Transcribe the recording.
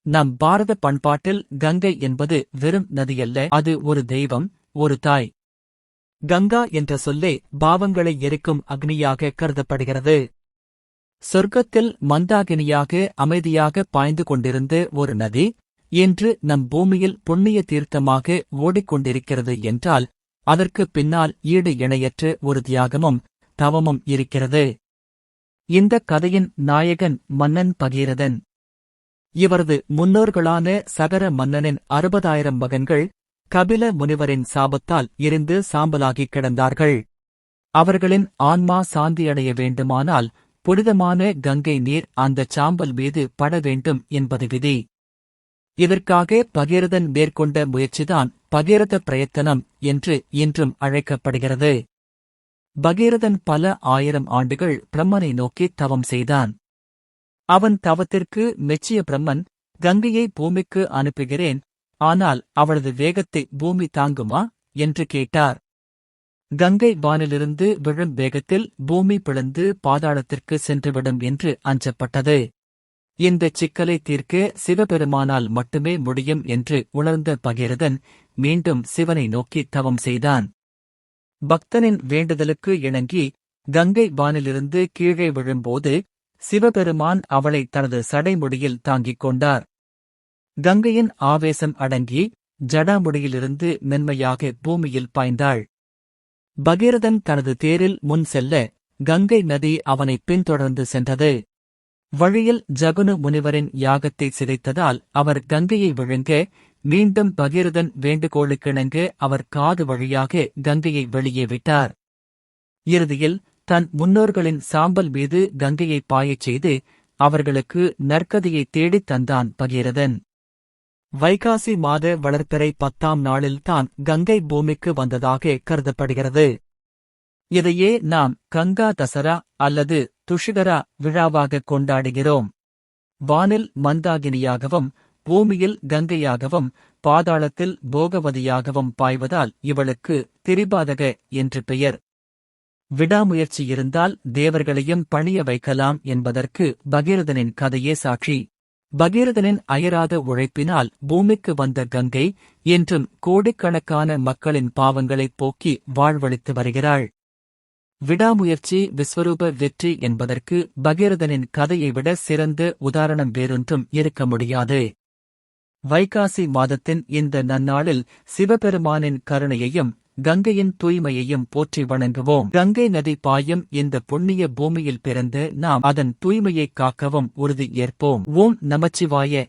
நம் பாரத பண்பாட்டில் கங்கை என்பது வெறும் நதியல்ல, அது ஒரு தெய்வம், ஒரு தாய். கங்கா என்ற சொல்லே பாவங்களை எரிக்கும் அக்னியாக கருதப்படுகிறது. சொர்க்கத்தில் மந்தாகினியாக அமைதியாக பாய்ந்து கொண்டிருந்த ஒரு நதி, இன்று நம் பூமியில் புண்ணிய தீர்த்தமாக ஓடிக்கொண்டிருக்கிறது என்றால், அதற்கு பின்னால் ஈடு இணையற்ற ஒரு தியாகமும் தவமும் இருக்கிறது. இந்த கதையின் நாயகன் மன்னன் பகீரதன். இவரது முன்னோர்களான சகர மன்னனின் 60,000 மகன்கள் கபில முனிவரின் சாபத்தால் எரிந்து சாம்பலாகிக் கிடந்தார்கள். அவர்களின் ஆன்மா சாந்தியடைய வேண்டுமானால் புனிதமான கங்கை நீர் அந்தச் சாம்பல் மீது பட வேண்டும் என்பது விதி. இதற்காக பகீரதன் மேற்கொண்ட முயற்சிதான் பகீரத பிரயத்தனம் என்று இன்றும் அழைக்கப்படுகிறது. பகீரதன் பல 1000 ஆண்டுகள் பிரம்மனை நோக்கி தவம் செய்தான். அவன் தவத்திற்கு மெச்சிய பிரம்மன், கங்கையை பூமிக்கு அனுப்புகிறேன், ஆனால் அவளது வேகத்தை பூமி தாங்குமா என்று கேட்டார். கங்கை வானிலிருந்து விழும் வேகத்தில் பூமி பிளந்து பாதாளத்திற்கு சென்றுவிடும் என்று அஞ்சப்பட்டது. இந்தச் சிக்கலை தீர்க்க சிவபெருமானால் மட்டுமே முடியும் என்று உணர்ந்த பகீரதன் மீண்டும் சிவனை நோக்கி தவம் செய்தான். பக்தனின் வேண்டுதலுக்கு இணங்கி கங்கை வானிலிருந்து கீழே விழும்போது சிவபெருமான் அவளை தனது சடைமுடியில் தாங்கிக் கொண்டார். கங்கையின் ஆவேசம் அடங்கி ஜடாமுடியிலிருந்து மென்மையாக பூமியில் பாய்ந்தாள். பகீரதன் தனது தேரில் முன் செல்ல கங்கை நதி அவனை பின்தொடர்ந்து சென்றது. வழியில் ஜகுனு முனிவரின் யாகத்தை சிதைத்ததால் அவர் கங்கையை விழுங்க, மீண்டும் பகீரதன் வேண்டுகோளுக்கிணங்க அவர் காது வழியாக கங்கையை வெளியே விட்டார். இறுதியில் தன் முன்னோர்களின் சாம்பல் மீது கங்கையை பாயச் செய்து அவர்களுக்கு நற்கதியை தேடித் தந்தான் பகீரதன். வைகாசி மாத வளர்பிறை 10ஆம் நாளில்தான் கங்கை பூமிக்கு வந்ததாக கருதப்படுகிறது. இதையே நாம் கங்கா தசரா அல்லது துஷிகரா விழாவாக கொண்டாடுகிறோம். வானில் மந்தாகினியாகவும் பூமியில் கங்கையாகவும் பாதாளத்தில் போகவதியாகவும் பாய்வதால் இவளுக்கு திரிபாதக என்று பெயர். விடாமுயற்சி இருந்தால் தேவர்களையும் பணிய வைக்கலாம் என்பதற்கு பகீரதனின் கதையே சாட்சி. பகீரதனின் அயராத உழைப்பினால் பூமிக்கு வந்த கங்கை இன்றும் கோடிக்கணக்கான மக்களின் பாவங்களைப் போக்கி வாழ்வளித்து வருகிறாள். விடாமுயற்சி விஸ்வரூப வெற்றி என்பதற்கு பகீரதனின் கதையை விட சிறந்த உதாரணம் வேறொன்றும் இருக்க முடியாது. வைகாசி மாதத்தின் இந்த நன்னாளில் சிவபெருமானின் கருணையையும் கங்கையின் தூய்மையையும் போற்றி வணங்குவோம். கங்கை நதி பாயும் இந்த புண்ணிய பூமியில் பிறந்து நாம் அதன் தூய்மையைக் காக்கவும் உறுதி ஏற்போம். ஓம் நமச்சிவாய.